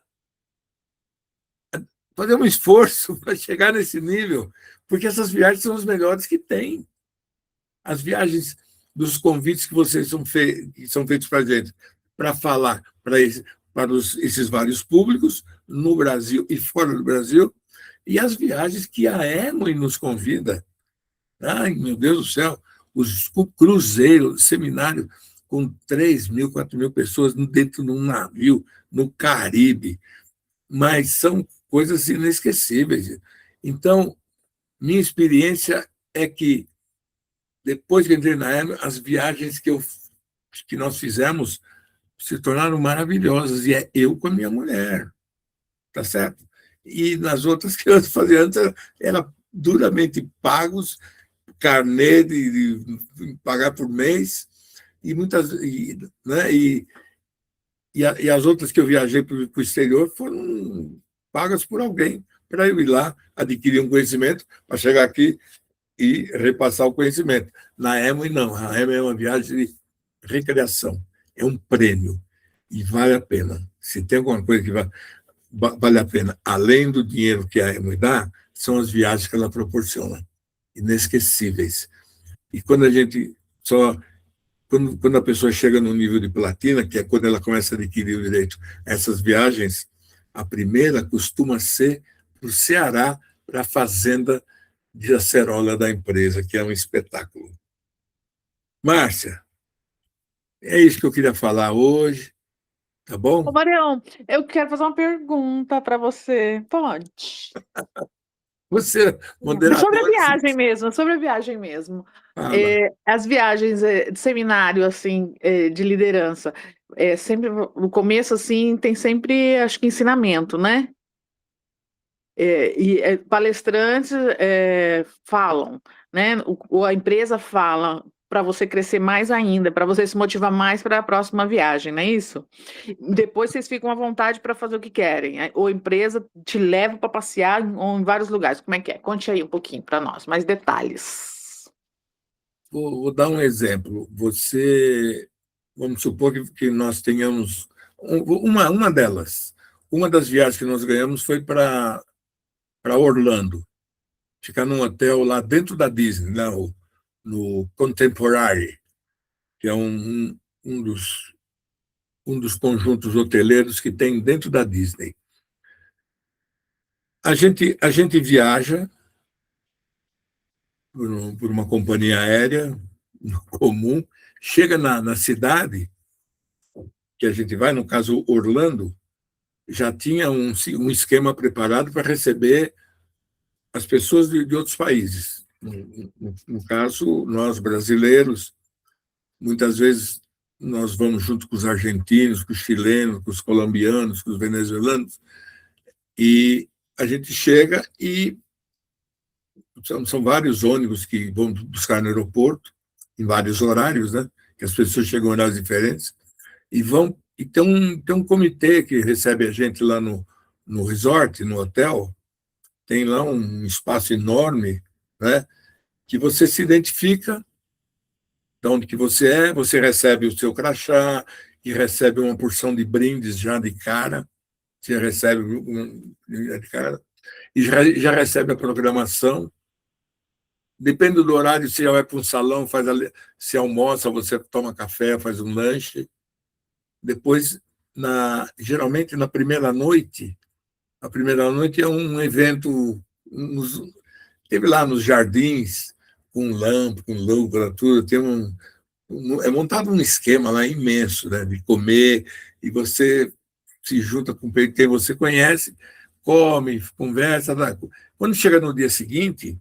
fazer um esforço para chegar nesse nível, porque essas viagens são as melhores que tem. As viagens dos convites que que são feitos para a gente, para falar para esses vários públicos, no Brasil e fora do Brasil, e as viagens que a Emily nos convida. Ai, meu Deus do céu, os cruzeiros, seminário com 3.000, 4.000 pessoas dentro de um navio, no Caribe, mas são coisas inesquecíveis. Então, minha experiência é que, depois que entrei na EMA, as viagens que nós fizemos se tornaram maravilhosas, e é eu com a minha mulher, tá certo? E nas outras que eu fazia antes, era duramente pagos, carnê de pagar por mês, e muitas, né, e as outras que eu viajei para o exterior foram pagas por alguém, para eu ir lá adquirir um conhecimento, para chegar aqui e repassar o conhecimento. Na EMA, não. A EMA é uma viagem de recreação, é um prêmio, e vale a pena. Se tem alguma coisa que vale a pena, além do dinheiro que a EMA dá, são as viagens que ela proporciona, inesquecíveis. E quando a gente quando a pessoa chega no nível de platina, que é quando ela começa a adquirir o direito a essas viagens, a primeira costuma ser para o Ceará, para a fazenda de acerola da empresa, que é um espetáculo. Márcia, é isso que eu queria falar hoje, tá bom? Ô, Marião, eu quero fazer uma pergunta para você. Pode? Você, moderador... Sobre a viagem mesmo. As viagens de seminário, assim, de liderança, sempre, no começo, assim, tem sempre, acho que, ensinamento, né? Palestrantes falam, né? A empresa fala para você crescer mais ainda, para você se motivar mais para a próxima viagem, não é isso? Depois vocês ficam à vontade para fazer o que querem. Ou a empresa te leva para passear em vários lugares. Como é que é? Conte aí um pouquinho para nós, mais detalhes. Vou dar um exemplo. Vamos supor que nós tenhamos uma delas. Uma das viagens que nós ganhamos foi para Orlando, ficar num hotel lá dentro da Disney, lá no Contemporary, que é um dos conjuntos hoteleiros que tem dentro da Disney. A gente viaja por uma companhia aérea comum, chega na cidade que a gente vai, no caso Orlando, já tinha um esquema preparado para receber as pessoas de outros países. No caso, nós brasileiros, muitas vezes nós vamos junto com os argentinos, com os chilenos, com os colombianos, com os venezuelanos, e a gente chega e são vários ônibus que vão buscar no aeroporto, em vários horários, né? Que as pessoas chegam em horários diferentes, e tem um comitê que recebe a gente lá no resort, no hotel, tem lá um espaço enorme, né? Que você se identifica de onde que você recebe o seu crachá, e recebe uma porção de brindes já de cara, você recebe de cara, e já recebe a programação. Depende do horário, se vai para um salão, se almoça, você toma café, faz um lanche. Depois, geralmente na primeira noite, A primeira noite é um evento, teve lá nos jardins, com lâmpada, com lâmpada, tudo, é montado um esquema lá imenso, né, de comer, e você se junta com quem você conhece, come, conversa. Quando chega no dia seguinte,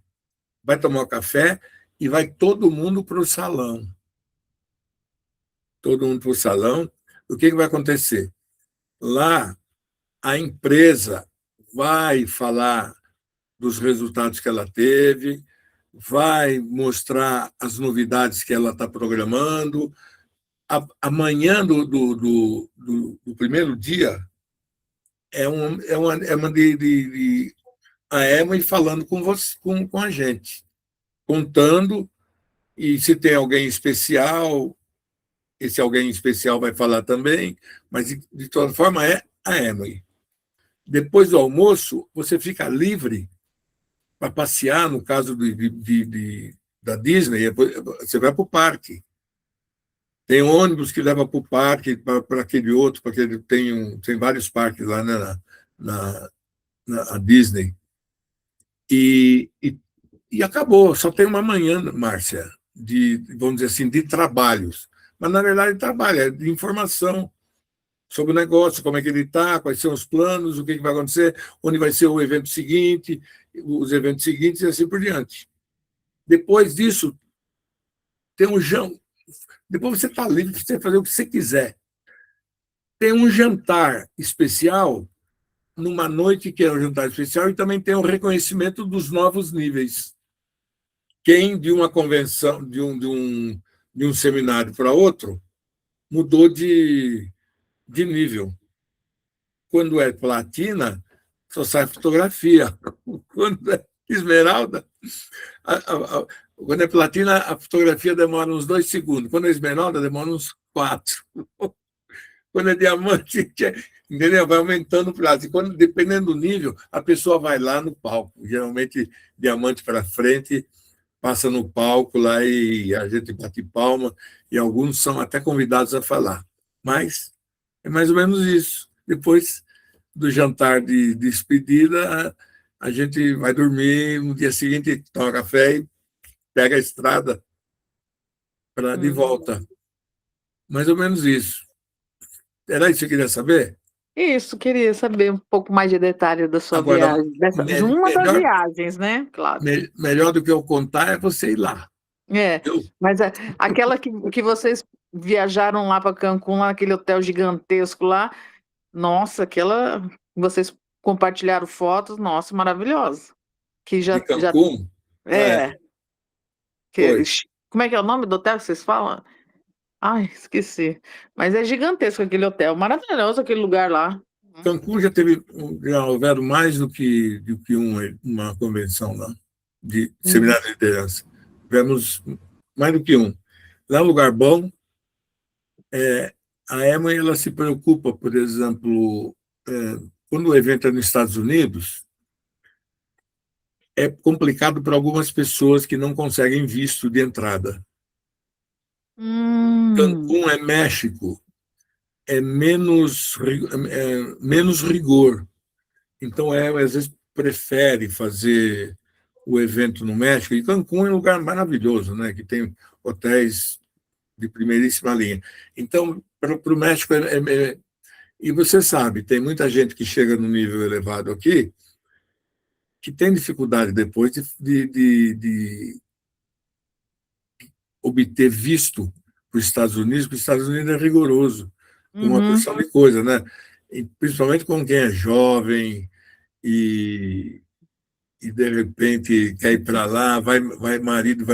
vai tomar um café e vai todo mundo para o salão. Todo mundo para o salão. O que vai acontecer? Lá, a empresa vai falar dos resultados que ela teve, vai mostrar as novidades que ela está programando. Amanhã do primeiro dia é uma a Emma falando com você, com a gente, contando, e se tem alguém especial, esse alguém especial vai falar também, mas de toda forma é a Emily. Depois do almoço, você fica livre para passear, no caso da Disney, você vai para o parque. Tem ônibus que leva para o parque, para aquele outro, porque tem vários parques lá, né, na Disney. E acabou, só tem uma manhã, Márcia, vamos dizer assim, de trabalhos. Mas, na verdade, trabalho, é de informação sobre o negócio, como é que ele está, quais são os planos, o que vai acontecer, onde vai ser o evento seguinte, os eventos seguintes e assim por diante. Depois disso, tem um jantar. Depois você está livre para você fazer o que você quiser. Tem um jantar especial, numa noite que é um jantar especial, e também tem um reconhecimento dos novos níveis. Quem de uma convenção, de um seminário para outro, mudou de nível. Quando é platina, só sai fotografia. Quando é esmeralda, quando é platina, a fotografia demora uns 2 segundos. Quando é esmeralda, demora uns 4. Quando é diamante, entendeu? Vai aumentando o prazo. E quando, dependendo do nível, a pessoa vai lá no palco. Geralmente, diamante para frente, passa no palco lá e a gente bate palma, e alguns são até convidados a falar. Mas é mais ou menos isso. Depois do jantar de despedida, a gente vai dormir, no dia seguinte toma café e pega a estrada de volta. Mais ou menos isso. Era isso que você queria saber? Isso, queria saber um pouco mais de detalhes da sua Agora, viagem, de uma das viagens, né? Claro. Melhor do que eu contar é você ir lá. É, mas aquela que vocês viajaram lá para Cancún, lá naquele hotel gigantesco lá, nossa, aquela vocês compartilharam fotos, nossa, maravilhosa. Que De Cancún? Que, como é que é o nome do hotel que vocês falam? Ai, esqueci. Mas é gigantesco aquele hotel, maravilhoso aquele lugar lá. Cancún já houveram mais do que uma convenção lá, de seminário de liderança. Tivemos mais do que um. Lá é um lugar bom. A Emma, ela se preocupa, por exemplo, quando o evento é nos Estados Unidos, é complicado para algumas pessoas que não conseguem visto de entrada. Cancún é México, é menos rigor. Então, às vezes, prefere fazer o evento no México. E Cancún é um lugar maravilhoso, né? Que tem hotéis de primeiríssima linha. Então, para o México, e você sabe, tem muita gente que chega no nível elevado aqui que tem dificuldade depois de obter visto para os Estados Unidos, porque os Estados Unidos é rigoroso com uma porção de coisa, né? E principalmente com quem é jovem e de repente quer ir para lá, vai marido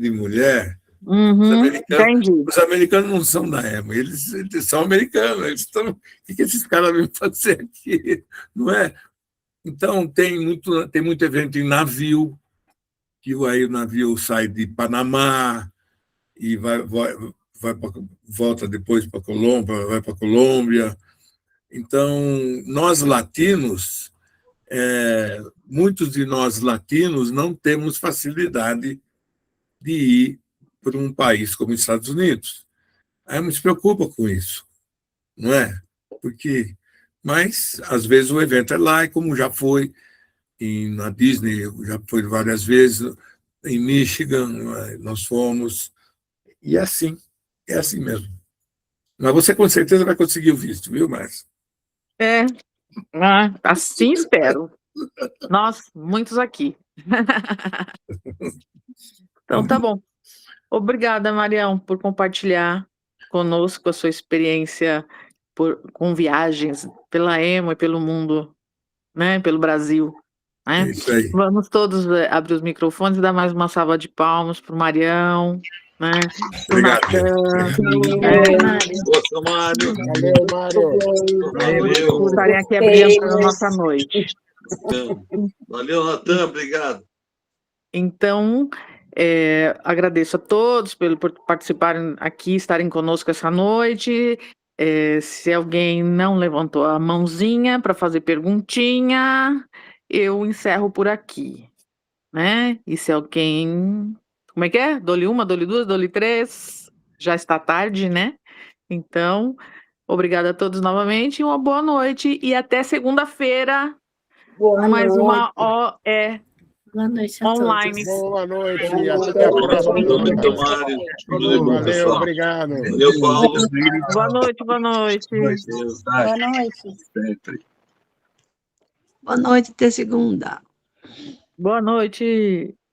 e mulher. Os americanos não são da EMA, eles são americanos, eles estão. O que esses caras vêm fazer aqui? Não é? Então, tem muito evento em navio, que aí o navio sai de Panamá e volta depois para Colômbia, vai para Colômbia. Então, nós latinos, muitos de nós latinos não temos facilidade de ir para um país como os Estados Unidos. Aí me preocupa com isso, não é? Porque Mas, às vezes, o evento é lá, e como já foi na Disney, já foi várias vezes, em Michigan, nós fomos, e é assim mesmo. Mas você, com certeza, vai conseguir o visto, viu, Márcio? Assim espero. Nós, muitos aqui. Então, tá bom. Obrigada, Marião, por compartilhar conosco a sua experiência com viagens pela Emo e pelo mundo, né, pelo Brasil. É Né? isso aí. Vamos todos abrir os microfones e dar mais uma salva de palmas para o Marião, né? Obrigado. Poxa, Mário. Valeu, Mário. Por estarem aqui abrindo a nossa noite. Valeu, Natan, obrigado. Então, agradeço a todos por participarem aqui, estarem conosco essa noite. Se alguém não levantou a mãozinha para fazer perguntinha, eu encerro por aqui, né? E se alguém... Como é que é? Dou-lhe uma, dou-lhe duas, dou-lhe três. Já está tarde, né? Então, obrigada a todos novamente, uma boa noite e até segunda-feira. Mais uma OE Boa noite a online. Boa noite e até a próxima. Muito, Mário. Valeu, Pessoal. obrigado. Valeu, Paulo. Boa noite, boa noite. Deus, tá? Boa noite. Sempre. Boa noite, até segunda. Boa noite.